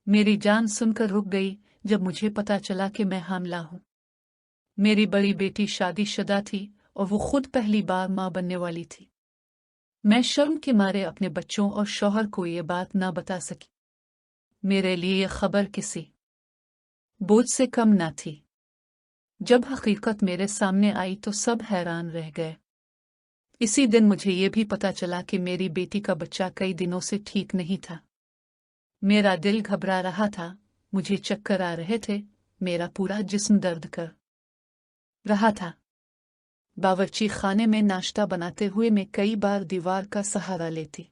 मेरी जान सुनकर रुक गई जब मुझे पता चला कि मैं हामिला हूँ। मेरी बड़ी बेटी शादीशुदा थी और वो खुद पहली बार माँ बनने वाली थी। मैं शर्म के मारे अपने बच्चों और शौहर को ये बात ना बता सकी। मेरे लिए ये खबर किसी बोझ से कम न थी। जब हकीकत मेरे सामने आई तो सब हैरान रह गए। इसी दिन मुझे ये भी पता चला कि मेरी बेटी का बच्चा कई दिनों से ठीक नहीं था। मेरा दिल घबरा रहा था, मुझे चक्कर आ रहे थे, मेरा पूरा जिस्म दर्द कर रहा था। बावर्ची खाने में नाश्ता बनाते हुए मैं कई बार दीवार का सहारा लेती।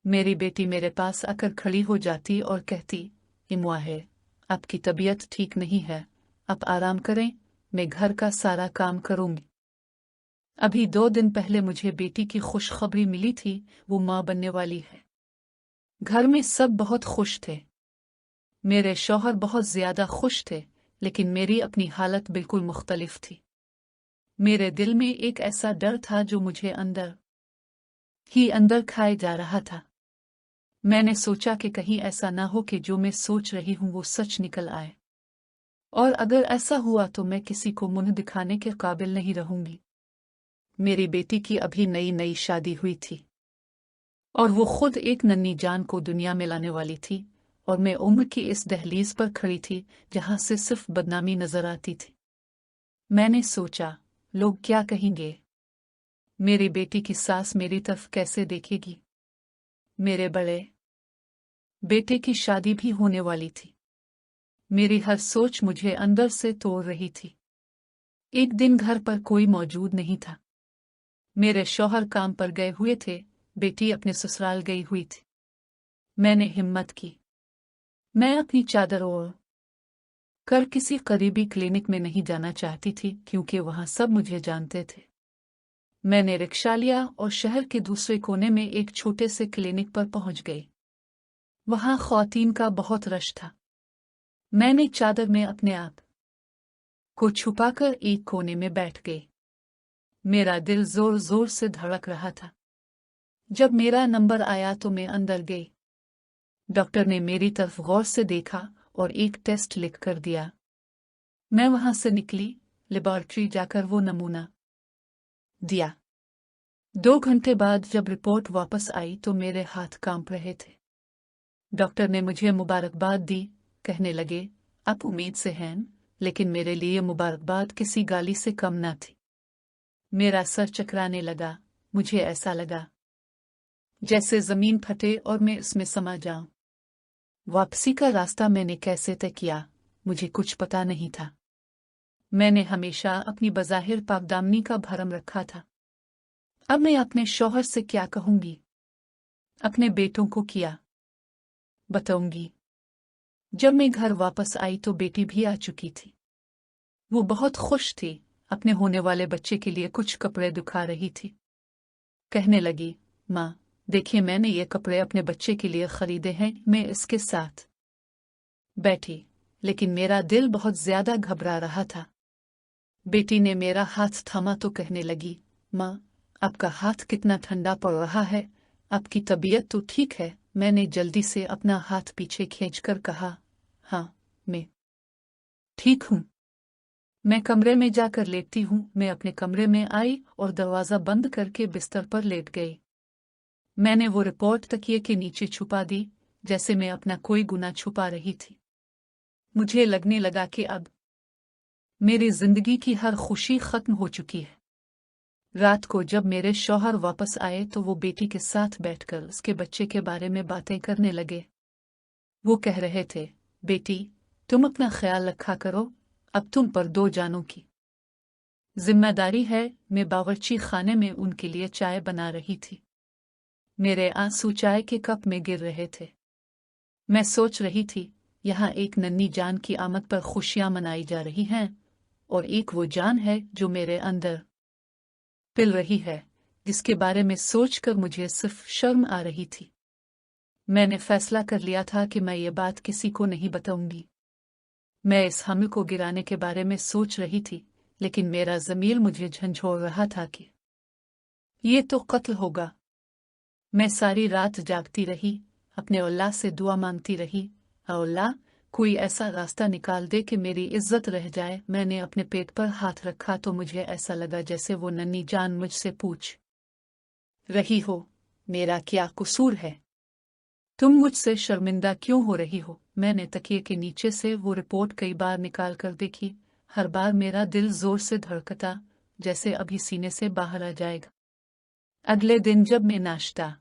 मेरी बेटी मेरे पास आकर खड़ी हो जाती और कहती, इम्वा है, आपकी तबीयत ठीक नहीं है, आप आराम करें, मैं घर का सारा काम करूंगी। अभी 2 दिन पहले मुझे बेटी की खुशखबरी मिली थी, वो माँ बनने वाली है। घर में सब बहुत खुश थे। मेरे शौहर बहुत ज्यादा खुश थे, लेकिन मेरी अपनी हालत बिल्कुल मुख्तलिफ थी। मेरे दिल में एक ऐसा डर था जो मुझे अंदर ही अंदर खाए जा रहा था। मैंने सोचा कि कहीं ऐसा ना हो कि जो मैं सोच रही हूं वो सच निकल आए, और अगर ऐसा हुआ तो मैं किसी को मुंह दिखाने के काबिल नहीं रहूंगी। मेरी बेटी की अभी नई नई शादी हुई थी और वो खुद एक नन्ही जान को दुनिया में लाने वाली थी, और मैं उम्र की इस दहलीज पर खड़ी थी जहां से सिर्फ बदनामी नजर आती थी। मैंने सोचा, लोग क्या कहेंगे? मेरी बेटी की सास मेरी तरफ कैसे देखेगी? मेरे बड़े बेटे की शादी भी होने वाली थी। मेरी हर सोच मुझे अंदर से तोड़ रही थी। एक दिन घर पर कोई मौजूद नहीं था। मेरे शौहर काम पर गए हुए थे, बेटी अपने ससुराल गई हुई थी। मैंने हिम्मत की। मैं अपनी चादर ओढ़ कर किसी करीबी क्लिनिक में नहीं जाना चाहती थी, क्योंकि वहां सब मुझे जानते थे। मैंने रिक्शा लिया और शहर के दूसरे कोने में एक छोटे से क्लिनिक पर पहुंच गई। वहां ख्वातीन का बहुत रश था। मैंने चादर में अपने आप को छुपाकर एक कोने में बैठ गई। मेरा दिल जोर जोर से धड़क रहा था। जब मेरा नंबर आया तो मैं अंदर गई। डॉक्टर ने मेरी तरफ गौर से देखा और एक टेस्ट लिख कर दिया। मैं वहां से निकली, लेबोरेटरी जाकर वो नमूना दिया। 2 घंटे बाद जब रिपोर्ट वापस आई तो मेरे हाथ कांप रहे थे। डॉक्टर ने मुझे मुबारकबाद दी, कहने लगे, आप उम्मीद से हैं, लेकिन मेरे लिए मुबारकबाद किसी गाली से कम न थी। मेरा सर चकराने लगा, मुझे ऐसा लगा जैसे जमीन फटे और मैं इसमें समा जाऊं। वापसी का रास्ता मैंने कैसे तय किया, मुझे कुछ पता नहीं था। मैंने हमेशा अपनी बज़ाहिर पाकदामनी का भरम रखा था। अब मैं अपने शौहर से क्या कहूंगी, अपने बेटों को क्या बताऊंगी? जब मैं घर वापस आई तो बेटी भी आ चुकी थी। वो बहुत खुश थी, अपने होने वाले बच्चे के लिए कुछ कपड़े दिखा रही थी। कहने लगी, माँ, देखिए मैंने ये कपड़े अपने बच्चे के लिए खरीदे हैं। मैं इसके साथ बैठी, लेकिन मेरा दिल बहुत ज्यादा घबरा रहा था। बेटी ने मेरा हाथ थामा तो कहने लगी, माँ, आपका हाथ कितना ठंडा पड़ रहा है, आपकी तबीयत तो ठीक है? मैंने जल्दी से अपना हाथ पीछे खींचकर कहा, हाँ, मैं ठीक हूँ। मैं कमरे में जाकर लेटती हूँ। मैं अपने कमरे में आई और दरवाजा बंद करके बिस्तर पर लेट गई। मैंने वो रिपोर्ट तकिए के नीचे छुपा दी, जैसे मैं अपना कोई गुनाह छुपा रही थी। मुझे लगने लगा कि अब मेरी जिंदगी की हर खुशी खत्म हो चुकी है। रात को जब मेरे शौहर वापस आए तो वो बेटी के साथ बैठकर उसके बच्चे के बारे में बातें करने लगे। वो कह रहे थे, बेटी, तुम अपना ख्याल रखा करो, अब तुम पर 2 जानों की जिम्मेदारी है। मैं बावर्ची खाने में उनके लिए चाय बना रही थी। मेरे आंसू चाय के कप में गिर रहे थे। मैं सोच रही थी, यहाँ एक नन्ही जान की आमद पर खुशियां मनाई जा रही हैं, और एक वो जान है जो मेरे अंदर पिल रही है, जिसके बारे में सोचकर मुझे सिर्फ शर्म आ रही थी। मैंने फैसला कर लिया था कि मैं ये बात किसी को नहीं बताऊंगी। मैं इस हमल को गिराने के बारे में सोच रही थी, लेकिन मेरा ज़मीर मुझे झंझोड़ रहा था कि ये तो कत्ल होगा। मैं सारी रात जागती रही, अपने अल्लाह से दुआ मांगती रही, अल्लाह, कोई ऐसा रास्ता निकाल दे कि मेरी इज्जत रह जाए। मैंने अपने पेट पर हाथ रखा तो मुझे ऐसा लगा जैसे वो नन्ही जान मुझसे पूछ रही हो, मेरा क्या कसूर है? तुम मुझसे शर्मिंदा क्यों हो रही हो? मैंने तकिए के नीचे से वो रिपोर्ट कई बार निकाल कर देखी। हर बार मेरा दिल जोर से धड़कता, जैसे अभी सीने से बाहर आ जाएगा। अगले दिन जब मैं नाश्ता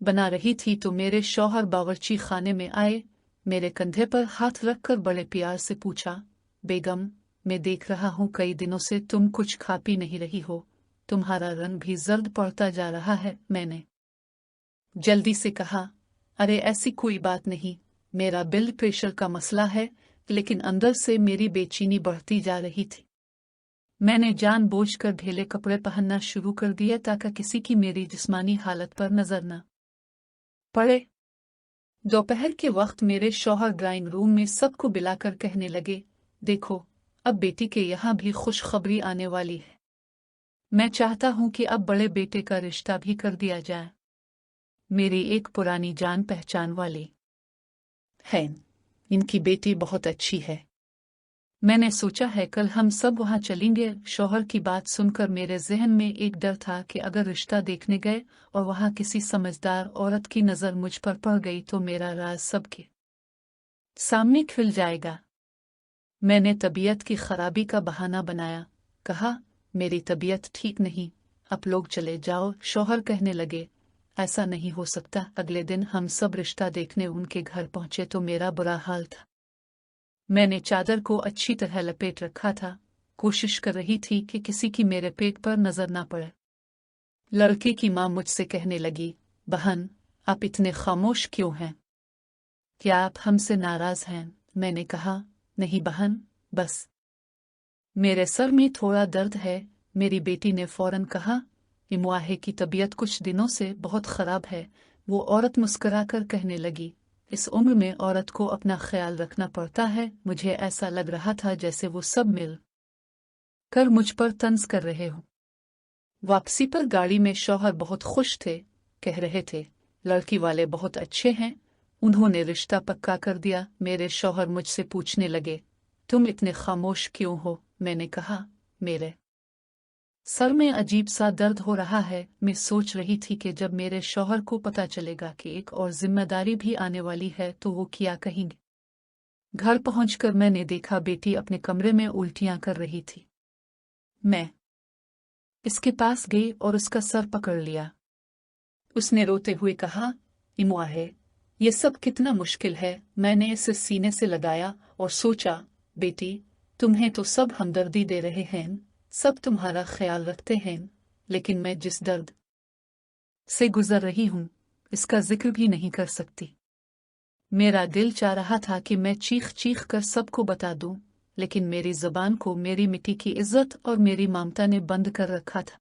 बना रही थी तो मेरे शौहर बावर्ची खाने में आए। मेरे कंधे पर हाथ रखकर बड़े प्यार से पूछा, बेगम, मैं देख रहा हूँ कई दिनों से तुम कुछ खा पी नहीं रही हो, तुम्हारा रंग भी जर्द पड़ता जा रहा है। मैंने जल्दी से कहा, अरे ऐसी कोई बात नहीं, मेरा ब्लड प्रेशर का मसला है। लेकिन अंदर से मेरी बेचैनी बढ़ती जा रही थी। मैंने जानबूझकर ढीले कपड़े पहनना शुरू कर दिया ताकि किसी की मेरी जिस्मानी हालत पर नजर न पड़े। दोपहर के वक्त मेरे शौहर ड्राइंग रूम में सबको बुलाकर कहने लगे, देखो, अब बेटी के यहाँ भी खुशखबरी आने वाली है। मैं चाहता हूँ कि अब बड़े बेटे का रिश्ता भी कर दिया जाए। मेरी एक पुरानी जान पहचान वाली है, इनकी बेटी बहुत अच्छी है। मैंने सोचा है कल हम सब वहां चलेंगे। शौहर की बात सुनकर मेरे जहन में एक डर था कि अगर रिश्ता देखने गए और वहां किसी समझदार औरत की नजर मुझ पर पड़ गई तो मेरा राज सबके सामने खुल जाएगा। मैंने तबीयत की खराबी का बहाना बनाया, कहा, मेरी तबीयत ठीक नहीं, अब लोग चले जाओ। शौहर कहने लगे, ऐसा नहीं हो सकता। अगले दिन हम सब रिश्ता देखने उनके घर पहुंचे तो मेरा बुरा हाल था। मैंने चादर को अच्छी तरह लपेट रखा था, कोशिश कर रही थी कि किसी की मेरे पेट पर नजर ना पड़े। लड़के की मां मुझसे कहने लगी, बहन, आप इतने खामोश क्यों हैं? क्या आप हमसे नाराज हैं? मैंने कहा, नहीं बहन, बस मेरे सर में थोड़ा दर्द है। मेरी बेटी ने फौरन कहा, इमुआहे की तबीयत कुछ दिनों से बहुत खराब है। वो औरत मुस्कुराकर कहने लगी, इस उम्र में औरत को अपना ख्याल रखना पड़ता है। मुझे ऐसा लग रहा था जैसे वो सब मिल कर मुझ पर तंज कर रहे हो। वापसी पर गाड़ी में शौहर बहुत खुश थे, कह रहे थे, लड़की वाले बहुत अच्छे हैं, उन्होंने रिश्ता पक्का कर दिया। मेरे शौहर मुझसे पूछने लगे, तुम इतने खामोश क्यों हो? मैंने कहा, मेरे सर में अजीब सा दर्द हो रहा है। मैं सोच रही थी कि जब मेरे शौहर को पता चलेगा कि एक और जिम्मेदारी भी आने वाली है तो वो क्या कहेंगे। घर पहुंचकर मैंने देखा बेटी अपने कमरे में उल्टियां कर रही थी। मैं इसके पास गई और उसका सर पकड़ लिया। उसने रोते हुए कहा, इमुआहे, ये सब कितना मुश्किल है। मैंने इसे सीने से लगाया और सोचा, बेटी, तुम्हें तो सब हमदर्दी दे रहे हैं, सब तुम्हारा ख्याल रखते हैं, लेकिन मैं जिस दर्द से गुजर रही हूं इसका जिक्र भी नहीं कर सकती। मेरा दिल चाह रहा था कि मैं चीख चीख कर सबको बता दूं, लेकिन मेरी जुबान को मेरी मिट्टी की इज्जत और मेरी ममता ने बंद कर रखा था।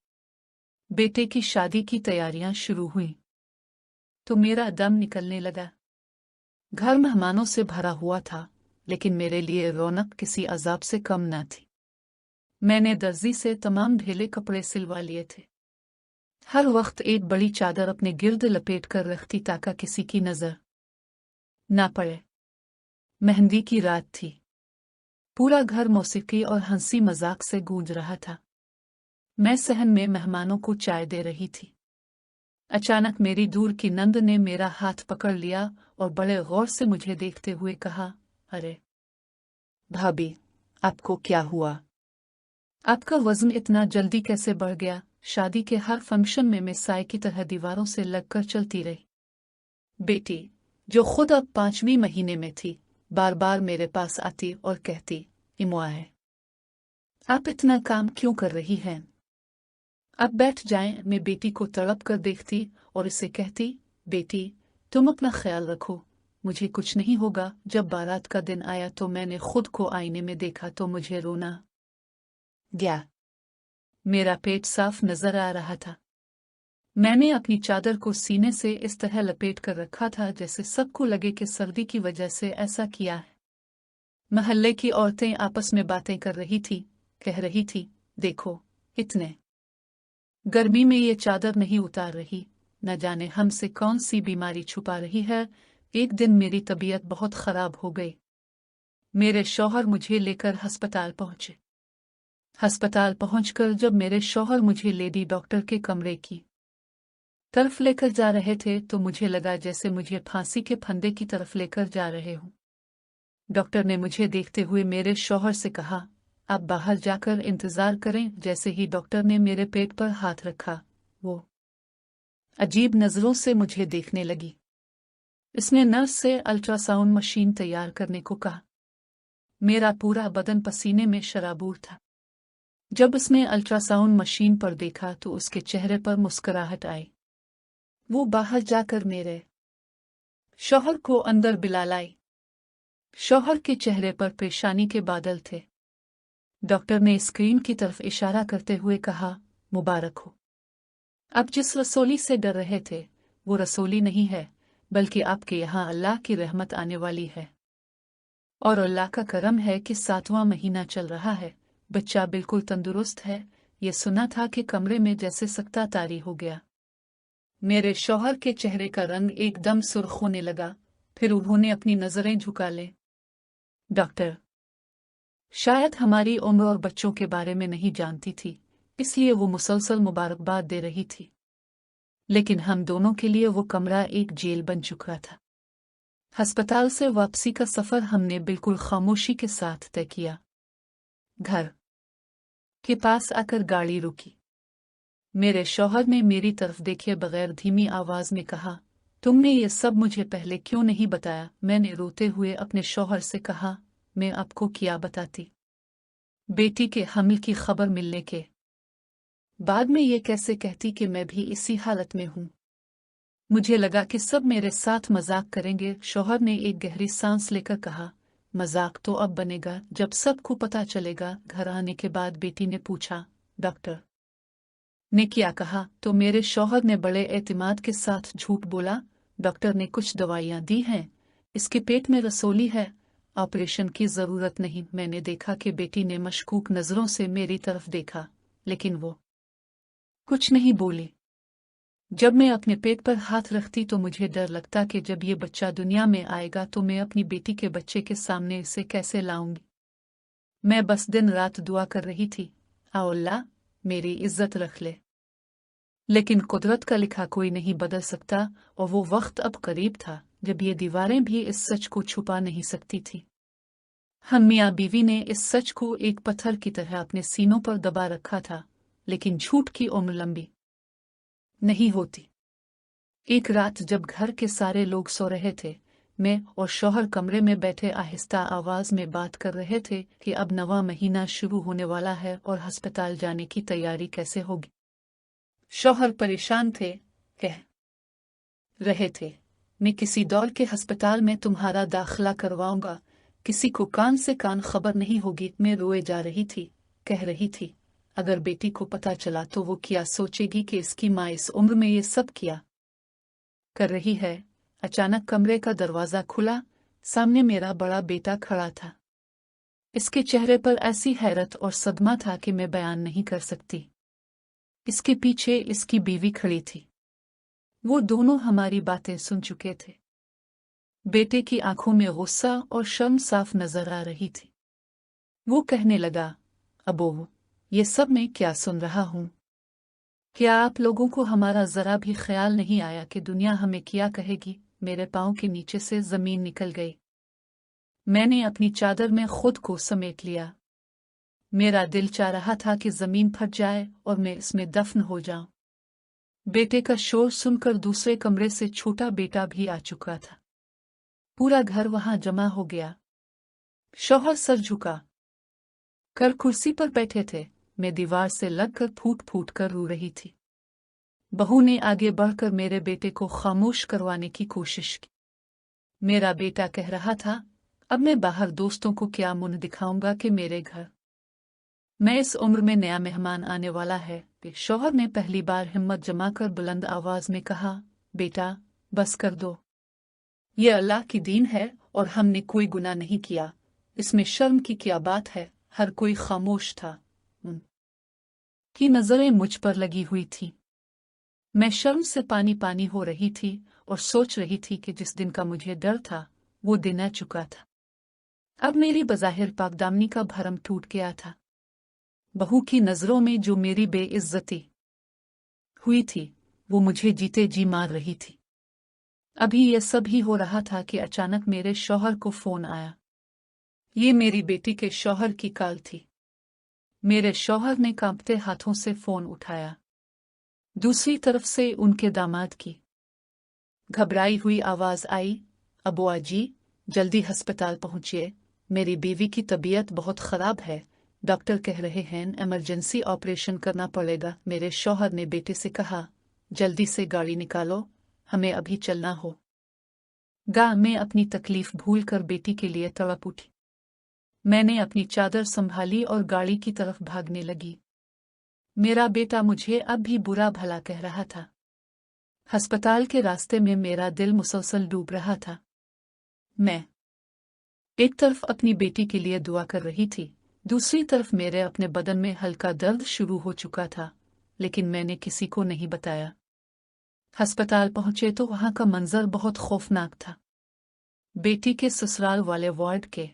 बेटे की शादी की तैयारियां शुरू हुई तो मेरा दम निकलने लगा। घर मेहमानों से भरा हुआ था, लेकिन मेरे लिए रौनक किसी अजाब से कम न थी। मैंने दर्जी से तमाम ढीले कपड़े सिलवा लिए थे। हर वक्त एक बड़ी चादर अपने गिर्द लपेट कर रखती ताकि किसी की नजर ना पड़े। मेहंदी की रात थी। पूरा घर मौसीकी और हंसी मजाक से गूंज रहा था। मैं सहन में मेहमानों को चाय दे रही थी। अचानक मेरी दूर की नंद ने मेरा हाथ पकड़ लिया और बड़े गौर से मुझे देखते हुए कहा, अरे भाभी, आपको क्या हुआ? आपका वजन इतना जल्दी कैसे बढ़ गया? शादी के हर फंक्शन में मैं साए की तरह दीवारों से लगकर चलती रही। बेटी, जो खुद अब 5वीं महीने में थी, बार बार मेरे पास आती और कहती, इमुआहे, आप इतना काम क्यों कर रही हैं? अब बैठ जाएं। मैं बेटी को तड़प कर देखती और इसे कहती, बेटी, तुम अपना ख्याल रखो, मुझे कुछ नहीं होगा। जब बारात का दिन आया तो मैंने खुद को आईने में देखा तो मुझे रोना गया। मेरा पेट साफ नजर आ रहा था। मैंने अपनी चादर को सीने से इस तरह लपेट कर रखा था जैसे सबको लगे कि सर्दी की वजह से ऐसा किया है। महल्ले की औरतें आपस में बातें कर रही थी, कह रही थी, देखो, इतने गर्मी में ये चादर नहीं उतार रही, न जाने हमसे कौन सी बीमारी छुपा रही है। एक दिन मेरी तबीयत बहुत खराब हो गई। मेरे शौहर मुझे लेकर अस्पताल पहुंचे। अस्पताल पहुंचकर जब मेरे शौहर मुझे लेडी डॉक्टर के कमरे की तरफ लेकर जा रहे थे तो मुझे लगा जैसे मुझे फांसी के फंदे की तरफ लेकर जा रहे हों। डॉक्टर ने मुझे देखते हुए मेरे शौहर से कहा, आप बाहर जाकर इंतजार करें। जैसे ही डॉक्टर ने मेरे पेट पर हाथ रखा, वो अजीब नजरों से मुझे देखने लगी। इसने नर्स से अल्ट्रासाउंड मशीन तैयार करने को कहा। मेरा पूरा बदन पसीने में शराबूर था। जब उसने अल्ट्रासाउंड मशीन पर देखा तो उसके चेहरे पर मुस्कुराहट आई। वो बाहर जाकर मेरे शौहर को अंदर बुला लाई। शौहर के चेहरे पर परेशानी के बादल थे। डॉक्टर ने स्क्रीन की तरफ इशारा करते हुए कहा, मुबारक हो। आप जिस रसोली से डर रहे थे वो रसोली नहीं है, बल्कि आपके यहाँ अल्लाह की रहमत आने वाली है। और अल्लाह का करम है कि 7वां महीना चल रहा है, बच्चा बिल्कुल तंदुरुस्त है। ये सुना था कि कमरे में जैसे सख्ता तारी हो गया। मेरे शौहर के चेहरे का रंग एकदम सुर्ख होने लगा। फिर उन्होंने अपनी नजरें झुका ले। डॉक्टर शायद हमारी उम्र और बच्चों के बारे में नहीं जानती थी, इसलिए वो मुसलसल मुबारकबाद दे रही थी। लेकिन हम दोनों के लिए वो कमरा एक जेल बन चुका था। अस्पताल से वापसी का सफर हमने बिल्कुल खामोशी के साथ तय किया। घर के पास आकर गाड़ी रुकी। मेरे शौहर ने मेरी तरफ देखे बगैर धीमी आवाज में कहा, तुमने ये सब मुझे पहले क्यों नहीं बताया? मैंने रोते हुए अपने शौहर से कहा, मैं आपको क्या बताती? बेटी के हम्ल की खबर मिलने के बाद में ये कैसे कहती कि मैं भी इसी हालत में हूं? मुझे लगा कि सब मेरे साथ मजाक करेंगे। शौहर ने एक गहरी सांस लेकर कहा, मजाक तो अब बनेगा जब सबको पता चलेगा। घर आने के बाद बेटी ने पूछा, डॉक्टर ने क्या कहा? तो मेरे शौहर ने बड़े एतमाद के साथ झूठ बोला, डॉक्टर ने कुछ दवाइयां दी हैं, इसके पेट में रसोली है, ऑपरेशन की जरूरत नहीं। मैंने देखा कि बेटी ने मशकूक नजरों से मेरी तरफ देखा, लेकिन वो कुछ नहीं बोली। जब मैं अपने पेट पर हाथ रखती तो मुझे डर लगता कि जब ये बच्चा दुनिया में आएगा तो मैं अपनी बेटी के बच्चे के सामने इसे कैसे लाऊंगी। मैं बस दिन रात दुआ कर रही थी, आ अल्लाह मेरी इज्जत रख ले। लेकिन कुदरत का लिखा कोई नहीं बदल सकता, और वो वक्त अब करीब था जब ये दीवारें भी इस सच को छुपा नहीं सकती थी। हम मियाँ बीवी ने इस सच को एक पत्थर की तरह अपने सीनों पर दबा रखा था, लेकिन झूठ की उम्र लंबी नहीं होती। एक रात जब घर के सारे लोग सो रहे थे, मैं और शौहर कमरे में बैठे आहिस्ता आवाज में बात कर रहे थे कि अब 9वां महीना शुरू होने वाला है और अस्पताल जाने की तैयारी कैसे होगी। शौहर परेशान थे, कह रहे थे, मैं किसी दौर के अस्पताल में तुम्हारा दाखिला करवाऊंगा, किसी को कान से कान खबर नहीं होगी। मैं रोए जा रही थी, कह रही थी, अगर बेटी को पता चला तो वो क्या सोचेगी कि इसकी माँ इस उम्र में ये सब किया कर रही है। अचानक कमरे का दरवाजा खुला। सामने मेरा बड़ा बेटा खड़ा था। इसके चेहरे पर ऐसी हैरत और सदमा था कि मैं बयान नहीं कर सकती। इसके पीछे इसकी बीवी खड़ी थी। वो दोनों हमारी बातें सुन चुके थे। बेटे की आंखों में गुस्सा और शर्म साफ नजर आ रही थी। वो कहने लगा, अबो, ये सब मैं क्या सुन रहा हूं? क्या आप लोगों को हमारा जरा भी ख्याल नहीं आया कि दुनिया हमें क्या कहेगी? मेरे पांव के नीचे से जमीन निकल गई। मैंने अपनी चादर में खुद को समेट लिया। मेरा दिल चाह रहा था कि जमीन फट जाए और मैं इसमें दफन हो जाऊं। बेटे का शोर सुनकर दूसरे कमरे से छोटा बेटा भी आ चुका था। पूरा घर वहां जमा हो गया। शौहर सर झुका कर कुर्सी पर बैठे थे। मैं दीवार से लगकर फूट फूट कर रो रही थी। बहू ने आगे बढ़कर मेरे बेटे को खामोश करवाने की कोशिश की। मेरा बेटा कह रहा था, अब मैं बाहर दोस्तों को क्या मुंह दिखाऊंगा कि मेरे घर मैं इस उम्र में नया मेहमान आने वाला है। शौहर ने पहली बार हिम्मत जमाकर बुलंद आवाज में कहा, बेटा बस कर दो, ये अल्लाह की दीन है और हमने कोई गुनाह नहीं किया, इसमें शर्म की क्या बात है। हर कोई खामोश था। उनकी नजरें मुझ पर लगी हुई थी। मैं शर्म से पानी पानी हो रही थी और सोच रही थी कि जिस दिन का मुझे डर था वो दिन आ चुका था। अब मेरी बज़ाहिर पाकदामनी का भरम टूट गया था। बहू की नज़रों में जो मेरी बेइज्जती हुई थी वो मुझे जीते जी मार रही थी। अभी यह सब ही हो रहा था कि अचानक मेरे शौहर को फोन आया। ये मेरी बेटी के शौहर की कॉल थी। मेरे शौहर ने कांपते हाथों से फोन उठाया। दूसरी तरफ से उनके दामाद की घबराई हुई आवाज आई, अबुआ जी, जल्दी अस्पताल पहुंचिए, मेरी बीवी की तबीयत बहुत खराब है, डॉक्टर कह रहे हैं इमरजेंसी ऑपरेशन करना पड़ेगा। मेरे शौहर ने बेटे से कहा, जल्दी से गाड़ी निकालो, हमें अभी चलना हो। मैं अपनी तकलीफ भूलकर बेटी के लिए तड़प उठी। मैंने अपनी चादर संभाली और गाड़ी की तरफ भागने लगी। मेरा बेटा मुझे अब भी बुरा भला कह रहा था। अस्पताल के रास्ते में मेरा दिल मुसलसल डूब रहा था। मैं एक तरफ अपनी बेटी के लिए दुआ कर रही थी, दूसरी तरफ मेरे अपने बदन में हल्का दर्द शुरू हो चुका था, लेकिन मैंने किसी को नहीं बताया। अस्पताल पहुंचे तो वहां का मंजर बहुत खौफनाक था। बेटी के ससुराल वाले वार्ड के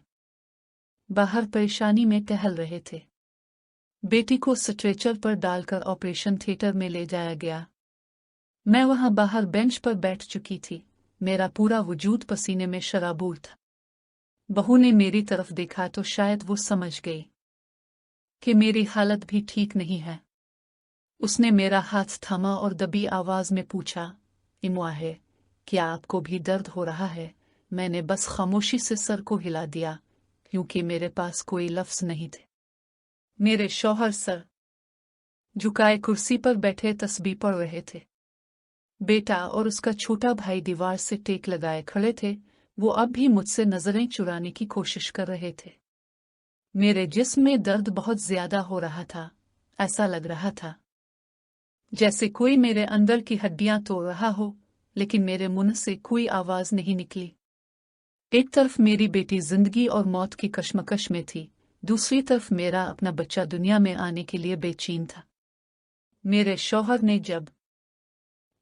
बाहर परेशानी में टहल रहे थे। बेटी को स्ट्रेचर पर डालकर ऑपरेशन थिएटर में ले जाया गया। मैं वहां बाहर बेंच पर बैठ चुकी थी, मेरा पूरा वजूद पसीने में शराबूर था। बहू ने मेरी तरफ देखा तो शायद वो समझ गई कि मेरी हालत भी ठीक नहीं है। उसने मेरा हाथ थामा और दबी आवाज में पूछा, इमुआ है, क्या आपको भी दर्द हो रहा है? मैंने बस खामोशी से सर को हिला दिया, क्योंकि मेरे पास कोई लफ्ज नहीं थे। मेरे शौहर सर झुकाए कुर्सी पर बैठे तस्बीह पढ़ रहे थे। बेटा और उसका छोटा भाई दीवार से टेक लगाए खड़े थे, वो अब भी मुझसे नजरें चुराने की कोशिश कर रहे थे। मेरे जिस्म में दर्द बहुत ज्यादा हो रहा था, ऐसा लग रहा था जैसे कोई मेरे अंदर की हड्डियां तोड़ रहा हो, लेकिन मेरे मुंह से कोई आवाज नहीं निकली। एक तरफ मेरी बेटी जिंदगी और मौत की कश्मकश में थी, दूसरी तरफ मेरा अपना बच्चा दुनिया में आने के लिए बेचैन था। मेरे शौहर ने जब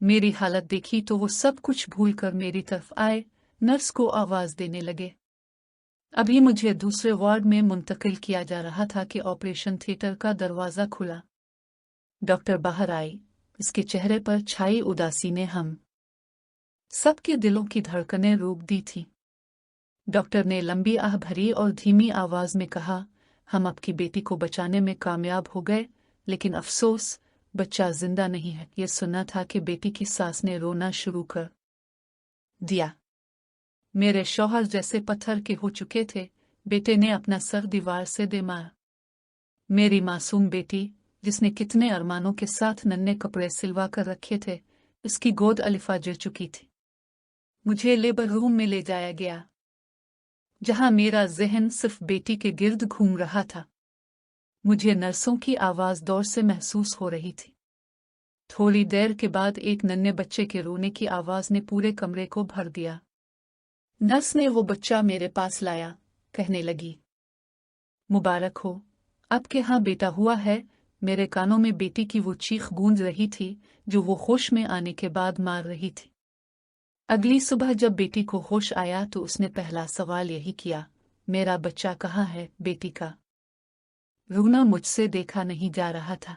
मेरी हालत देखी तो वो सब कुछ भूलकर मेरी तरफ आए, नर्स को आवाज देने लगे। अभी मुझे दूसरे वार्ड में मुंतकिल किया जा रहा था कि ऑपरेशन थिएटर का दरवाजा खुला। डॉक्टर बाहर आई, इसके चेहरे पर छाई उदासी ने हम सबके दिलों की धड़कनें रोक दी थी। डॉक्टर ने लंबी आह भरी और धीमी आवाज में कहा, हम आपकी बेटी को बचाने में कामयाब हो गए, लेकिन अफसोस, बच्चा जिंदा नहीं है। ये सुना था कि बेटी की सास ने रोना शुरू कर दिया। मेरे शौहर जैसे पत्थर के हो चुके थे। बेटे ने अपना सर दीवार से दे मारा। मेरी मासूम बेटी, जिसने कितने अरमानों के साथ नन्हे कपड़े सिलवा कर रखे थे, उसकी गोद अलिफा गिर चुकी थी। मुझे लेबर रूम में ले जाया गया, जहां मेरा जहन सिर्फ बेटी के गिर्द घूम रहा था। मुझे नर्सों की आवाज दौर से महसूस हो रही थी। थोड़ी देर के बाद एक नन्हे बच्चे के रोने की आवाज ने पूरे कमरे को भर दिया। नर्स ने वो बच्चा मेरे पास लाया, कहने लगी, मुबारक हो, आपके यहाँ बेटा हुआ है। मेरे कानों में बेटी की वो चीख गूंज रही थी जो वो होश में आने के बाद मार रही थी। अगली सुबह जब बेटी को होश आया तो उसने पहला सवाल यही किया, मेरा बच्चा कहाँ है? बेटी का रोना मुझसे देखा नहीं जा रहा था।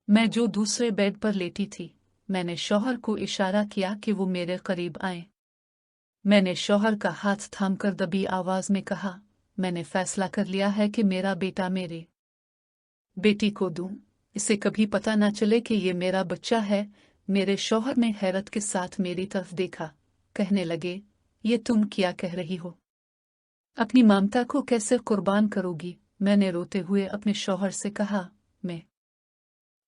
मैं जो दूसरे बेड पर लेटी थी, मैंने शौहर को इशारा किया कि वो मेरे करीब आए। मैंने शौहर का हाथ थामकर दबी आवाज में कहा, मैंने फैसला कर लिया है कि मेरा बेटा मेरे बेटी को दूं, इसे कभी पता ना चले कि ये मेरा बच्चा है। मेरे शौहर ने हैरत के साथ मेरी तरफ देखा, कहने लगे, ये तुम क्या कह रही हो? अपनी ममता को कैसे कुर्बान करोगी? मैंने रोते हुए अपने शौहर से कहा, मैं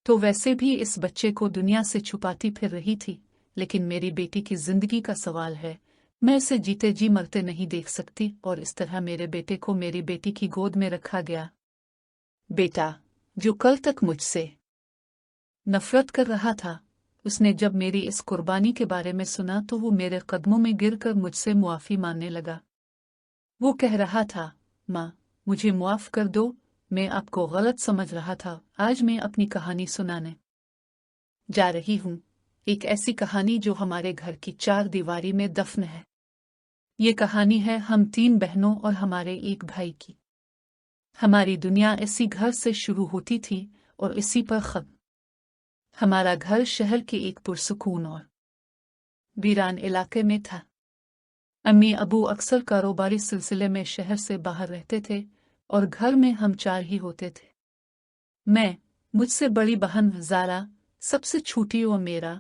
तो वैसे भी इस बच्चे को दुनिया से छुपाती फिर रही थी, लेकिन मेरी बेटी की जिंदगी का सवाल है, मैं इसे जीते जी मरते नहीं देख सकती। और इस तरह मेरे बेटे को मेरी बेटी की गोद में रखा गया। बेटा, जो कल तक मुझसे नफरत कर रहा था, उसने जब मेरी इस कुर्बानी के बारे में सुना तो वो मेरे कदमों में गिरकर मुझसे मुआफी मांगने लगा। वो कह रहा था, माँ, मुझे मुआफ कर दो, मैं आपको गलत समझ रहा था। आज मैं अपनी कहानी सुनाने जा रही हूँ। एक ऐसी कहानी जो हमारे घर की चार दीवारी में दफन है। ये कहानी है हम 3 बहनों और हमारे एक भाई की। हमारी दुनिया इसी घर से शुरू होती थी और इसी पर खत्म। हमारा घर शहर के एक पुरसुकून और वीरान इलाके में था। अम्मी अबू अक्सर कारोबारी सिलसिले में शहर से बाहर रहते थे और घर में हम 4 ही होते थे। मैं, मुझसे बड़ी बहन ज़ारा, सबसे छोटी और मेरा,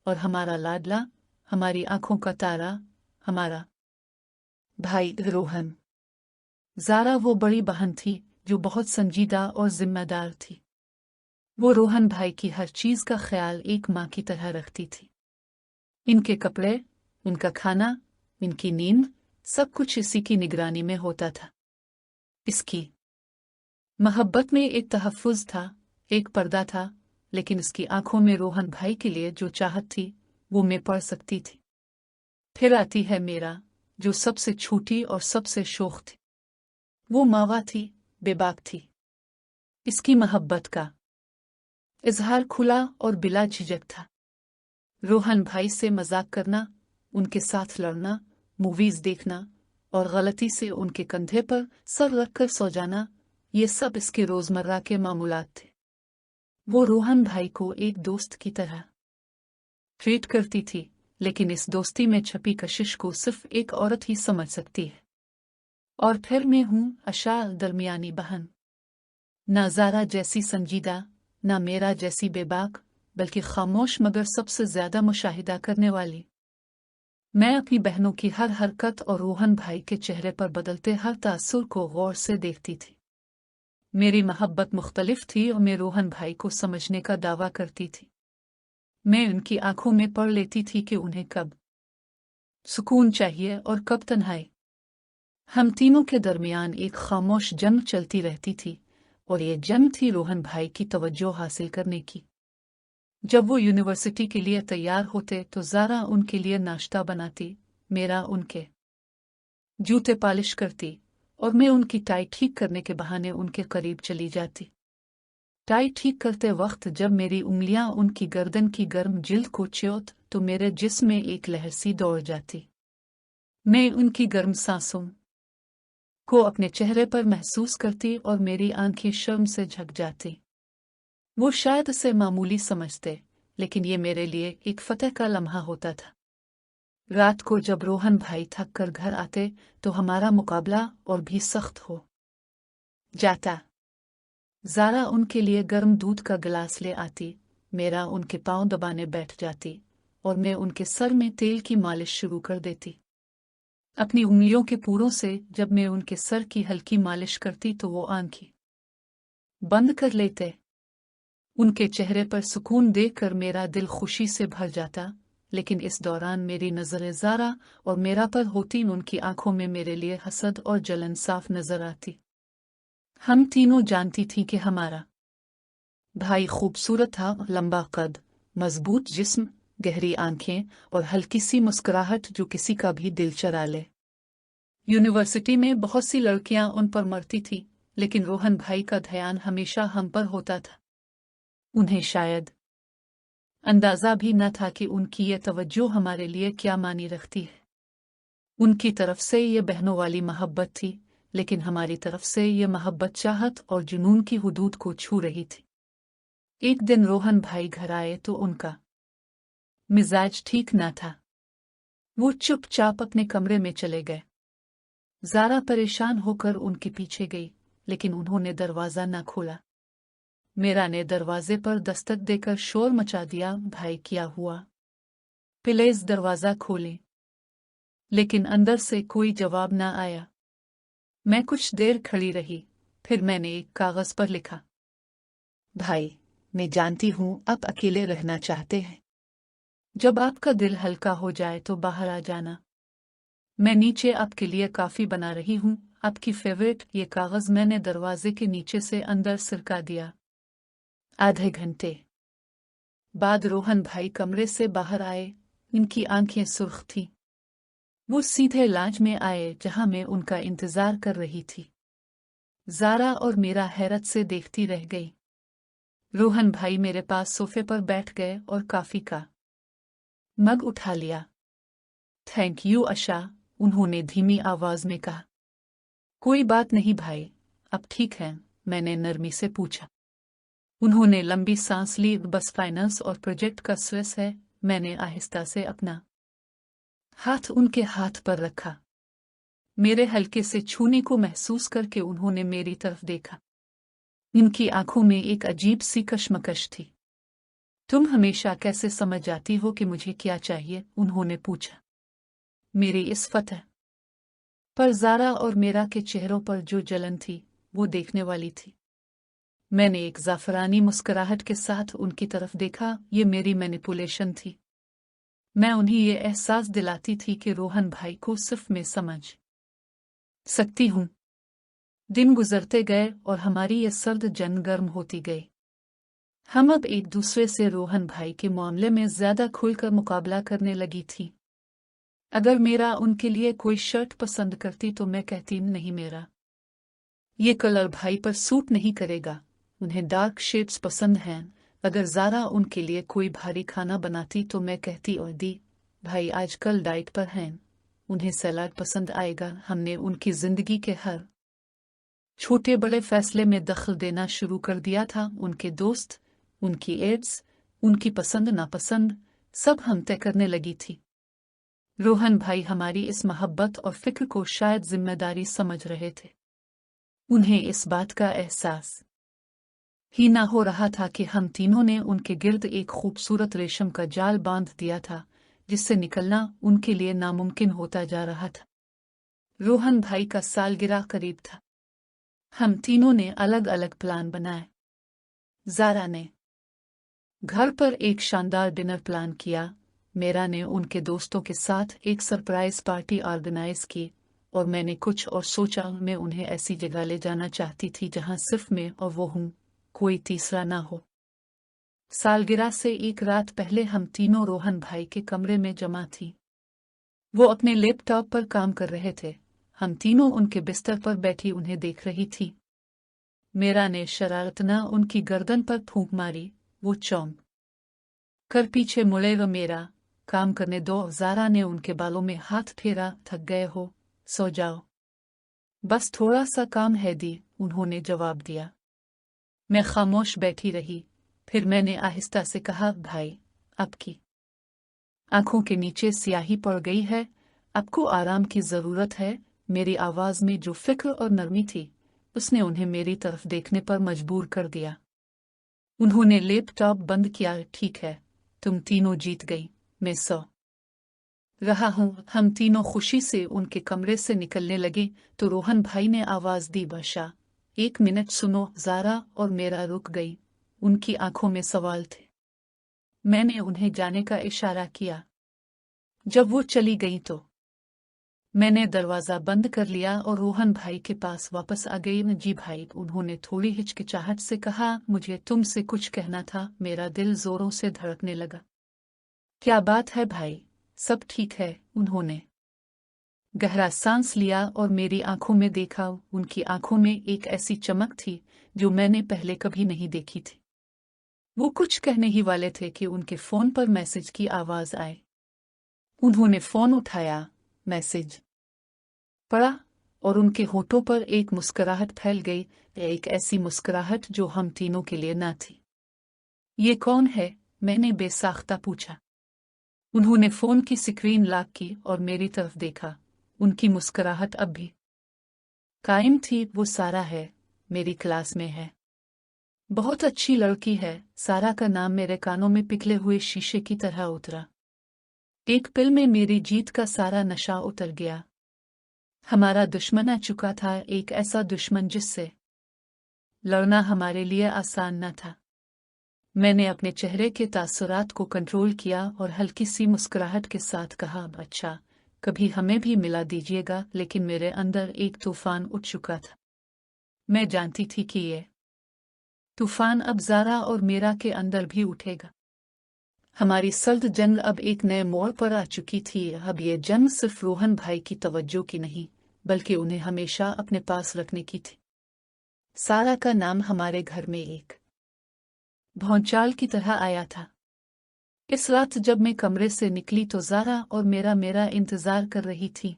और हमारा लाडला, हमारी आंखों का तारा, हमारा भाई रोहन। ज़ारा वो बड़ी बहन थी जो बहुत संजीदा और जिम्मेदार थी। वो रोहन भाई की हर चीज़ का ख्याल एक माँ की तरह रखती थी। इनके कपड़े, इनका खाना, इनकी नींद, सब कुछ इसी की निगरानी में होता था। इसकी मोहब्बत में एक तहफ़्फ़ुज़ था, एक पर्दा था, लेकिन इसकी आंखों में रोहन भाई के लिए जो चाहत थी वो मैं पढ़ सकती थी। फिर आती है मेरा, जो सबसे छोटी और सबसे शोख थी। वो मावा थी, बेबाक थी। इसकी मोहब्बत का इजहार खुला और बिला झिझक था। रोहन भाई से मजाक करना, उनके साथ लड़ना, मूवीज देखना और गलती से उनके कंधे पर सर रखकर सो जाना, ये सब इसके रोजमर्रा के मामूलात थे। वो रोहन भाई को एक दोस्त की तरह ट्रीट करती थी, लेकिन इस दोस्ती में छपी कशिश को सिर्फ एक औरत ही समझ सकती है। और फिर मैं हूँ अशाल दरमियानी बहन। ना ज़ारा जैसी संजीदा, ना मेरा जैसी बेबाक, बल्कि खामोश मगर सबसे ज्यादा मुशाहिदा करने वाली। मैं अपनी बहनों की हर हरकत और रोहन भाई के चेहरे पर बदलते हर तासुर को गौर से देखती थी। मेरी मोहब्बत मुख्तलिफ थी और मैं रोहन भाई को समझने का दावा करती थी। मैं उनकी आंखों में पढ़ लेती थी कि उन्हें कब सुकून चाहिए और कब तन्हाई। हम तीनों के दरमियान एक खामोश जंग चलती रहती थी, और ये जंग थी रोहन भाई की तवज्जो हासिल करने की। जब वो यूनिवर्सिटी के लिए तैयार होते तो ज़ारा उनके लिए नाश्ता बनाती, मेरा उनके जूते पालिश करती, और मैं उनकी टाई ठीक करने के बहाने उनके करीब चली जाती। टाई ठीक करते वक्त जब मेरी उंगलियां उनकी गर्दन की गर्म जिल्द को च्योत तो मेरे जिस्म में एक लहर सी दौड़ जाती। मैं उनकी गर्म सांसों को अपने चेहरे पर महसूस करती और मेरी आंखें शर्म से झक जाती। वो शायद इसे मामूली समझते, लेकिन ये मेरे लिए एक फतह का लम्हा होता था। रात को जब रोहन भाई थक कर घर आते तो हमारा मुकाबला और भी सख्त हो जाता। ज़ारा उनके लिए गर्म दूध का गिलास ले आती, मेरा उनके पांव दबाने बैठ जाती, और मैं उनके सर में तेल की मालिश शुरू कर देती। अपनी उंगलियों के पूरों से जब मैं उनके सर की हल्की मालिश करती तो वो आंखें बंद कर लेते। उनके चेहरे पर सुकून देखकर मेरा दिल खुशी से भर जाता, लेकिन इस दौरान मेरी नज़रें ज़ारा और मेरा पर होती, उनकी आंखों में मेरे लिए हसद और जलन साफ नजर आती। हम तीनों जानती थी कि हमारा भाई खूबसूरत था, लंबा कद, मजबूत जिस्म, गहरी आंखें और हल्की सी मुस्कुराहट जो किसी का भी दिल चरा ले। यूनिवर्सिटी में बहुत सी लड़कियां उन पर मरती थी, लेकिन रोहन भाई का ध्यान हमेशा हम पर होता था। उन्हें शायद अंदाजा भी न था कि उनकी ये तवज्जो हमारे लिए क्या मानी रखती है। उनकी तरफ से ये बहनों वाली मोहब्बत थी, लेकिन हमारी तरफ से ये मोहब्बत चाहत और जुनून की हुदूद को छू रही थी। एक दिन रोहन भाई घर आए तो उनका मिजाज ठीक न था। वो चुपचाप अपने कमरे में चले गए। ज़ारा परेशान होकर उनके पीछे गई, लेकिन उन्होंने दरवाज़ा न खोला। मेरा ने दरवाजे पर दस्तक देकर शोर मचा दिया, भाई क्या हुआ? प्लीज दरवाज़ा खोलें। लेकिन अंदर से कोई जवाब न आया। मैं कुछ देर खड़ी रही, फिर मैंने एक कागज़ पर लिखा, भाई, मैं जानती हूँ आप अकेले रहना चाहते हैं। जब आपका दिल हल्का हो जाए तो बाहर आ जाना। मैं नीचे आपके लिए काफ़ी बना रही हूँ, आपकी फेवरेट। ये कागज़ मैंने दरवाजे के नीचे से अंदर सिरका दिया। आधे घंटे बाद रोहन भाई कमरे से बाहर आए, इनकी आंखें सुर्ख थीं। वो सीधे लॉज में आए जहां मैं उनका इंतजार कर रही थी। ज़ारा और मेरा हैरत से देखती रह गई। रोहन भाई मेरे पास सोफे पर बैठ गए और कॉफी का मग उठा लिया। थैंक यू आशा, उन्होंने धीमी आवाज में कहा। कोई बात नहीं भाई, अब ठीक है, मैंने नरमी से पूछा। उन्होंने लंबी सांस ली। बस फाइनेंस और प्रोजेक्ट का स्ट्रेस है। मैंने आहिस्ता से अपना हाथ उनके हाथ पर रखा। मेरे हल्के से छूने को महसूस करके उन्होंने मेरी तरफ देखा। इनकी आंखों में एक अजीब सी कशमकश थी। तुम हमेशा कैसे समझ जाती हो कि मुझे क्या चाहिए? उन्होंने पूछा। मेरी इस फतह पर ज़ारा और मेरा के चेहरों पर जो जलन थी वो देखने वाली थी। मैंने एक ज़ाफ़रानी मुस्कुराहट के साथ उनकी तरफ देखा। ये मेरी मैनिपुलेशन थी। मैं उन्हें ये एहसास दिलाती थी कि रोहन भाई को सिर्फ मैं समझ सकती हूँ। दिन गुजरते गए और हमारी ये सर्द जंग गर्म होती गई। हम अब एक दूसरे से रोहन भाई के मामले में ज्यादा खुलकर मुकाबला करने लगी थी। अगर मेरा उनके लिए कोई शर्ट पसंद करती तो मैं कहती नहीं, मेरा ये कलर भाई पर सूट नहीं करेगा, उन्हें डार्क शेड्स पसंद हैं। अगर ज़ारा उनके लिए कोई भारी खाना बनाती तो मैं कहती, और दी भाई आजकल डाइट पर हैं, उन्हें सलाद पसंद आएगा। हमने उनकी जिंदगी के हर छोटे बड़े फैसले में दखल देना शुरू कर दिया था। उनके दोस्त, उनकी एड्स, उनकी पसंद नापसंद, सब हम तय करने लगी थी। रोहन भाई हमारी इस मोहब्बत और फिक्र को शायद जिम्मेदारी समझ रहे थे। उन्हें इस बात का एहसास ही ना हो रहा था कि हम तीनों ने उनके गिर्द एक खूबसूरत रेशम का जाल बांध दिया था, जिससे निकलना उनके लिए नामुमकिन होता जा रहा था। रोहन भाई का सालगिरह करीब था। हम तीनों ने अलग अलग प्लान बनाए। ज़ारा ने घर पर एक शानदार डिनर प्लान किया। मेरा ने उनके दोस्तों के साथ एक सरप्राइज पार्टी ऑर्गेनाइज की, और मैंने कुछ और सोचा। मैं उन्हें ऐसी जगह ले जाना चाहती थी जहां सिर्फ मैं और वो हूं, कोई तीसरा ना हो। सालगिरह से एक रात पहले हम तीनों रोहन भाई के कमरे में जमा थी। वो अपने लैपटॉप पर काम कर रहे थे। हम तीनों उनके बिस्तर पर बैठी उन्हें देख रही थी। मेरा ने शरारतना उनकी गर्दन पर फूंक मारी। वो चौंक कर पीछे मुड़े। व मेरा काम करने दो। ज़ारा ने उनके बालों में हाथ फेरा। थक गए हो, सो जाओ। बस थोड़ा सा काम है दी, उन्होंने जवाब दिया। मैं खामोश बैठी रही। फिर मैंने आहिस्ता से कहा, भाई आपकी आंखों के नीचे स्याही पड़ गई है, आपको आराम की जरूरत है। मेरी आवाज में जो फिक्र और नरमी थी, उसने उन्हें मेरी तरफ देखने पर मजबूर कर दिया। उन्होंने लैपटॉप बंद किया। ठीक है, तुम तीनों जीत गई, मैं सो रहा हूं। हम तीनों खुशी से उनके कमरे से निकलने लगे तो रोहन भाई ने आवाज दी, बादशाह एक मिनट सुनो। ज़ारा और मेरा रुक गई। उनकी आंखों में सवाल थे। मैंने उन्हें जाने का इशारा किया। जब वो चली गई तो मैंने दरवाजा बंद कर लिया और रोहन भाई के पास वापस आ गई। जी भाई, उन्होंने थोड़ी हिचकिचाहट से कहा, मुझे तुमसे कुछ कहना था। मेरा दिल जोरों से धड़कने लगा। क्या बात है भाई, सब ठीक है? उन्होंने गहरा सांस लिया और मेरी आंखों में देखा। उनकी आंखों में एक ऐसी चमक थी जो मैंने पहले कभी नहीं देखी थी। वो कुछ कहने ही वाले थे कि उनके फोन पर मैसेज की आवाज आई। उन्होंने फोन उठाया, मैसेज पढ़ा, और उनके होठों पर एक मुस्कुराहट फैल गई। एक ऐसी मुस्कुराहट जो हम तीनों के लिए ना थी। ये कौन है? मैंने बेसाख्ता पूछा। उन्होंने फोन की स्क्रीन लॉक की और मेरी तरफ देखा। उनकी मुस्कुराहट अब भी कायम थी। वो सारा है, मेरी क्लास में है, बहुत अच्छी लड़की है। सारा का नाम मेरे कानों में पिघले हुए शीशे की तरह उतरा। एक पल में मेरी जीत का सारा नशा उतर गया। हमारा दुश्मन आ चुका था, एक ऐसा दुश्मन जिससे लड़ना हमारे लिए आसान न था। मैंने अपने चेहरे के तासुरात को कंट्रोल किया और हल्की सी मुस्कुराहट के साथ कहा, अच्छा कभी हमें भी मिला दीजिएगा। लेकिन मेरे अंदर एक तूफान उठ चुका था। मैं जानती थी कि ये तूफान अब ज़ारा और मेरा के अंदर भी उठेगा। हमारी सर्द जंग अब एक नए मोड़ पर आ चुकी थी। अब ये जंग सिर्फ रोहन भाई की तवज्जो की नहीं, बल्कि उन्हें हमेशा अपने पास रखने की थी। सारा का नाम हमारे घर में एक भौचाल की तरह आया था। इस रात जब मैं कमरे से निकली तो ज़ारा और मेरा इंतज़ार कर रही थी।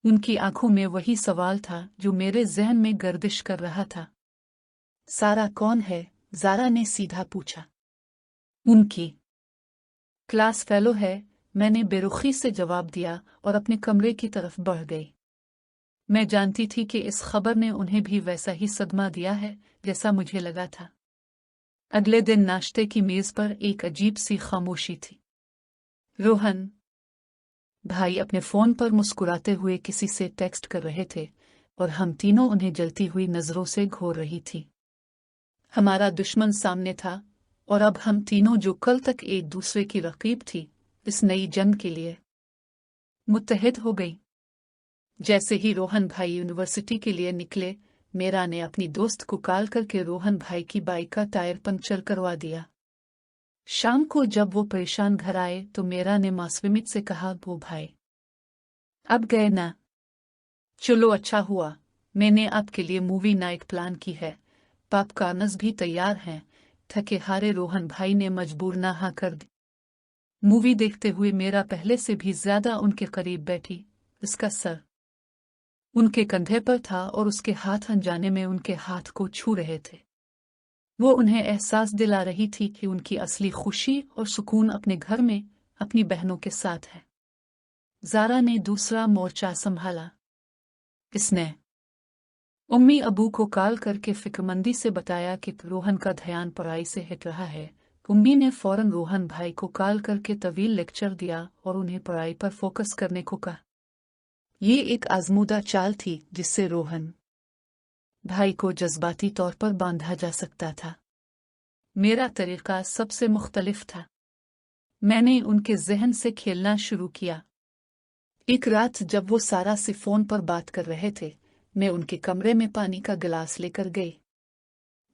उनकी आंखों में वही सवाल था जो मेरे ज़हन में गर्दिश कर रहा था। सारा कौन है? ज़ारा ने सीधा पूछा। उनकी क्लास फेलो है, मैंने बेरुखी से जवाब दिया और अपने कमरे की तरफ बढ़ गई। मैं जानती थी कि इस खबर ने उन्हें भी वैसा ही सदमा दिया है जैसा मुझे लगा था। अगले दिन नाश्ते की मेज पर एक अजीब सी खामोशी थी। रोहन भाई अपने फोन पर मुस्कुराते हुए किसी से टेक्स्ट कर रहे थे और हम तीनों उन्हें जलती हुई नजरों से घूर रही थी। हमारा दुश्मन सामने था और अब हम तीनों जो कल तक एक दूसरे की रकीब थी, इस नई जंग के लिए मुत्तहिद हो गई। जैसे ही रोहन भाई यूनिवर्सिटी के लिए निकले, मेरा ने अपनी दोस्त को कॉल करके रोहन भाई की बाइक का टायर पंक्चर करवा दिया। शाम को जब वो परेशान घर आए तो मेरा ने मासूमियत से कहा, वो भाई अब गए ना? चलो अच्छा हुआ, मैंने आपके लिए मूवी नाइट प्लान की है, पॉपकॉर्नस भी तैयार हैं। थके हारे रोहन भाई ने मजबूर ना हाँ कर दी। मूवी देखते हुए मेरा पहले से भी ज्यादा उनके करीब बैठी, उसका सर उनके कंधे पर था और उसके हाथ अनजाने में उनके हाथ को छू रहे थे। वो उन्हें एहसास दिला रही थी कि उनकी असली खुशी और सुकून अपने घर में अपनी बहनों के साथ है। ज़ारा ने दूसरा मोर्चा संभाला। इसने उम्मी अबू को कॉल करके फिक्रमंदी से बताया कि रोहन का ध्यान पढ़ाई से हट रहा है। उम्मी ने फौरन रोहन भाई को कॉल करके तवील लेक्चर दिया और उन्हें पढ़ाई पर फोकस करने को कहा। ये एक आजमूदा चाल थी जिससे रोहन भाई को जज्बाती तौर पर बांधा जा सकता था। मेरा तरीका सबसे मुख्तलिफ था। मैंने उनके जहन से खेलना शुरू किया। एक रात जब वो सारा से फोन पर बात कर रहे थे, मैं उनके कमरे में पानी का गिलास लेकर गई।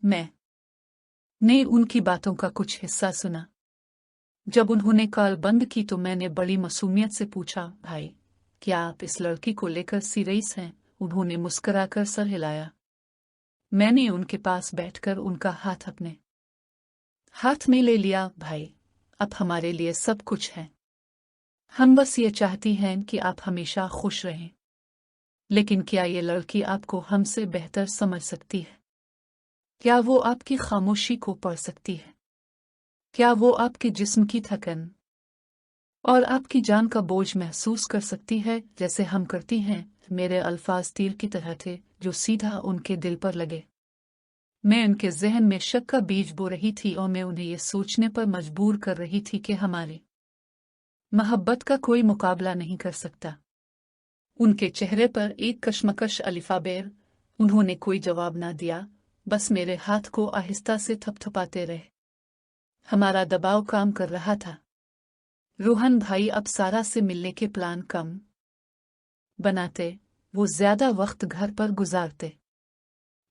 मैंने उनकी बातों का कुछ हिस्सा सुना। जब उन्होंने कॉल बंद की तो मैंने बड़ी मासूमियत से पूछा, भाई क्या आप इस लड़की को लेकर सीरियस हैं? उन्होंने मुस्कुराकर सर हिलाया। मैंने उनके पास बैठकर उनका हाथ अपने हाथ में ले लिया। भाई अब हमारे लिए सब कुछ है, हम बस ये चाहती हैं कि आप हमेशा खुश रहें। लेकिन क्या ये लड़की आपको हमसे बेहतर समझ सकती है? क्या वो आपकी खामोशी को पढ़ सकती है? क्या वो आपके जिस्म की थकन और आपकी जान का बोझ महसूस कर सकती है जैसे हम करती हैं? मेरे अल्फाज तीर की तरह थे जो सीधा उनके दिल पर लगे। मैं उनके जहन में शक का बीज बो रही थी और मैं उन्हें यह सोचने पर मजबूर कर रही थी कि हमारी मोहब्बत का कोई मुकाबला नहीं कर सकता। उनके चेहरे पर एक कशमकश अलिफाबेर। उन्होंने कोई जवाब ना दिया, बस मेरे हाथ को आहिस्ता से थपथपाते रहे। हमारा दबाव काम कर रहा था। रोहन भाई अब सारा से मिलने के प्लान कम बनाते, वो ज्यादा वक्त घर पर गुजारते।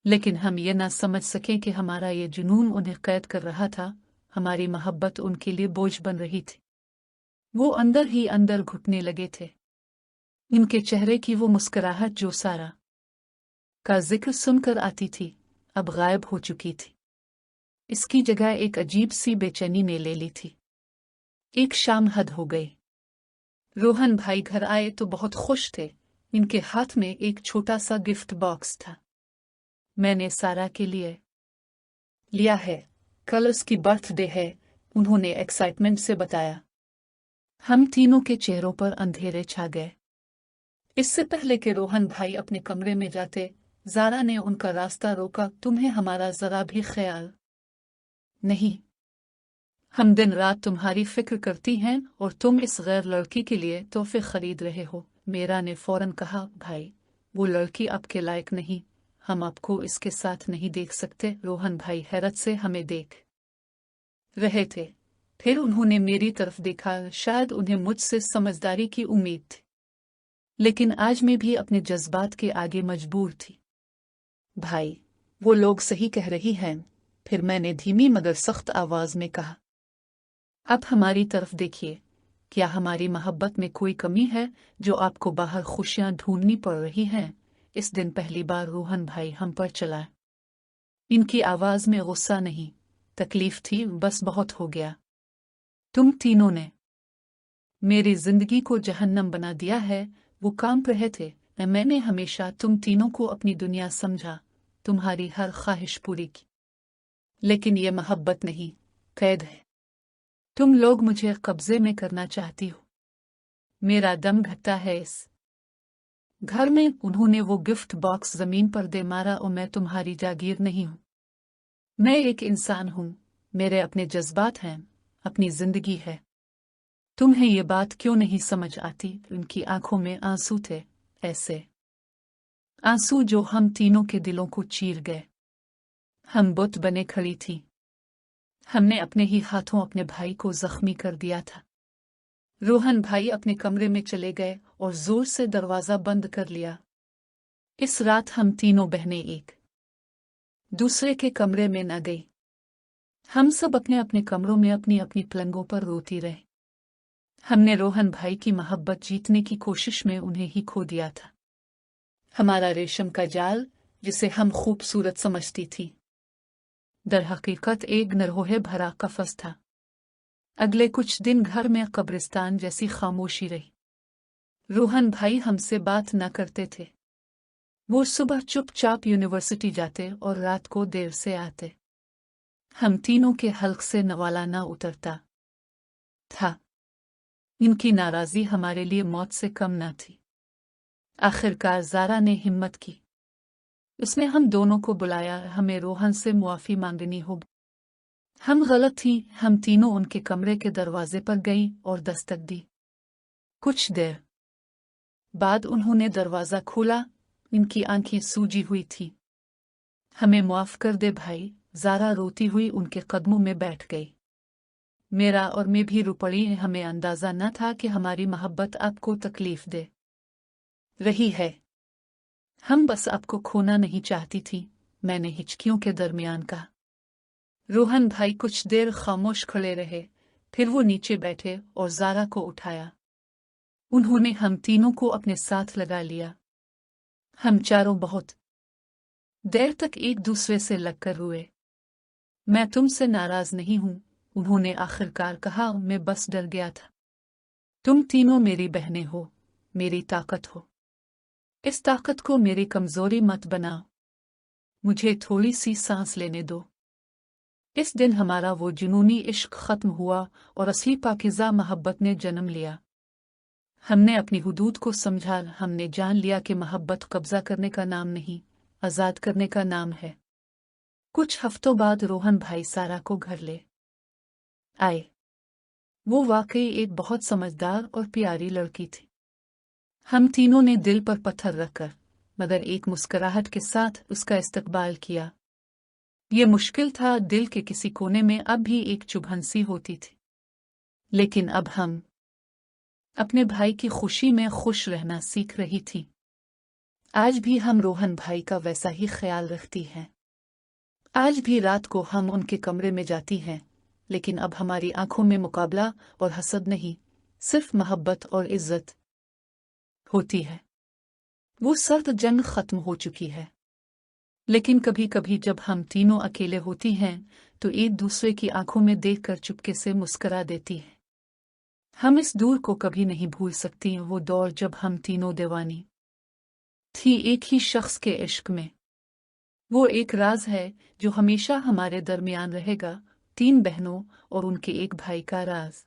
लेकिन हम ये ना समझ सके कि हमारा ये जुनून उन्हें कैद कर रहा था। हमारी मोहब्बत उनके लिए बोझ बन रही थी। वो अंदर ही अंदर घुटने लगे थे। उनके चेहरे की वो मुस्कुराहट जो सारा का जिक्र सुनकर आती थी, अब गायब हो चुकी थी। इसकी जगह एक अजीब सी बेचैनी ने ले ली थी। एक शाम हद हो गई। रोहन भाई घर आए तो बहुत खुश थे। इनके हाथ में एक छोटा सा गिफ्ट बॉक्स था। मैंने सारा के लिए लिया है, कल उसकी बर्थडे है, उन्होंने एक्साइटमेंट से बताया। हम तीनों के चेहरों पर अंधेरे छा गए। इससे पहले कि रोहन भाई अपने कमरे में जाते, ज़ारा ने उनका रास्ता रोका। तुम्हें हमारा जरा भी ख्याल नहीं? हम दिन रात तुम्हारी फिक्र करती हैं और तुम इस गैर लड़की के लिए तोहफे खरीद रहे हो। मेरा ने फौरन कहा, भाई वो लड़की आपके लायक नहीं, हम आपको इसके साथ नहीं देख सकते। रोहन भाई हैरत से हमें देख रहे थे। फिर उन्होंने मेरी तरफ देखा। शायद उन्हें मुझसे समझदारी की उम्मीद थी, लेकिन आज मैं भी अपने जज्बात के आगे मजबूर थी। भाई वो लोग सही कह रही हैं। फिर मैंने धीमी मगर सख्त आवाज में कहा, अब हमारी तरफ देखिए। क्या हमारी मोहब्बत में कोई कमी है जो आपको बाहर खुशियां ढूंढनी पड़ रही हैं? इस दिन पहली बार रोहन भाई हम पर चला। इनकी आवाज में गुस्सा नहीं, तकलीफ थी। बस बहुत हो गया। तुम तीनों ने मेरी जिंदगी को जहन्नम बना दिया है। वो काम रहे थे, मैंने हमेशा तुम तीनों को अपनी दुनिया समझा, तुम्हारी हर ख्वाहिश पूरी की। लेकिन ये मोहब्बत नहीं, कैद है। तुम लोग मुझे कब्जे में करना चाहती हो। मेरा दम घटता है इस घर में। उन्होंने वो गिफ्ट बॉक्स जमीन पर दे मारा और मैं तुम्हारी जागीर नहीं हूं। मैं एक इंसान हूं, मेरे अपने जज्बात हैं, अपनी जिंदगी है। तुम्हें ये बात क्यों नहीं समझ आती? उनकी आंखों में आंसू थे, ऐसे आंसू जो हम तीनों के दिलों को चीर गए। हम बुत बने खड़ी थी। हमने अपने ही हाथों अपने भाई को जख्मी कर दिया था। रोहन भाई अपने कमरे में चले गए और जोर से दरवाजा बंद कर लिया। इस रात हम तीनों बहनें एक दूसरे के कमरे में न गई। हम सब अपने अपने कमरों में अपनी अपनी पलंगों पर रोती रहे। हमने रोहन भाई की मोहब्बत जीतने की कोशिश में उन्हें ही खो दिया था। हमारा रेशम का जाल, जिसे हम खूबसूरत समझती थी, दर हकीकत एक नरहोहे भरा कफस था। अगले कुछ दिन घर में कब्रिस्तान जैसी खामोशी रही। रोहन भाई हमसे बात न करते थे। वो सुबह चुपचाप यूनिवर्सिटी जाते और रात को देर से आते। हम तीनों के हल्क से नवाला न उतरता था। इनकी नाराजगी हमारे लिए मौत से कम न थी। आखिरकार ज़ारा ने हिम्मत की। उसने हम दोनों को बुलाया। हमें रोहन से मुआफ़ी मांगनी होगी। हम गलत थी। हम तीनों उनके कमरे के दरवाजे पर गईं और दस्तक दी। कुछ देर बाद उन्होंने दरवाज़ा खोला। इनकी आंखें सूजी हुई थीं। हमें माफ़ कर दे भाई। ज़ारा रोती हुई उनके कदमों में बैठ गई। मेरा और मैं भी रो पड़ी। हमें अंदाज़ा न था कि हमारी मोहब्बत आपको तकलीफ़ दे रही है। हम बस आपको खोना नहीं चाहती थी, मैंने हिचकियों के दरमियान कहा। रोहन भाई कुछ देर खामोश खड़े रहे, फिर वो नीचे बैठे और ज़ारा को उठाया। उन्होंने हम तीनों को अपने साथ लगा लिया। हम चारों बहुत देर तक एक दूसरे से लगकर रोए। मैं तुमसे नाराज नहीं हूं, उन्होंने आखिरकार कहा। मैं बस डर गया था। तुम तीनों मेरी बहनें हो, मेरी ताकत हो। इस ताकत को मेरी कमजोरी मत बनाओ। मुझे थोड़ी सी सांस लेने दो। इस दिन हमारा वो जुनूनी इश्क खत्म हुआ और असली पाकिज़ा मोहब्बत ने जन्म लिया। हमने अपनी हुदूद को समझा। हमने जान लिया कि मोहब्बत कब्जा करने का नाम नहीं, आज़ाद करने का नाम है। कुछ हफ्तों बाद रोहन भाई सारा को घर ले आए। वो वाकई एक बहुत समझदार और प्यारी लड़की थी। हम तीनों ने दिल पर पत्थर रखकर मगर एक मुस्कुराहट के साथ उसका इस्तकबाल किया। ये मुश्किल था। दिल के किसी कोने में अब भी एक चुभन सी होती थी। लेकिन अब हम अपने भाई की खुशी में खुश रहना सीख रही थी। आज भी हम रोहन भाई का वैसा ही ख्याल रखती हैं। आज भी रात को हम उनके कमरे में जाती हैं, लेकिन अब हमारी आंखों में मुकाबला और हसद नहीं, सिर्फ मोहब्बत और इज्जत होती है। वो सर्द जंग खत्म हो चुकी है। लेकिन कभी कभी जब हम तीनों अकेले होती हैं तो एक दूसरे की आंखों में देखकर चुपके से मुस्करा देती हैं। हम इस दूर को कभी नहीं भूल सकती। वो दौर जब हम तीनों दीवानी थी एक ही शख्स के इश्क में। वो एक राज है जो हमेशा हमारे दरमियान रहेगा, तीन बहनों और उनके एक भाई का राज।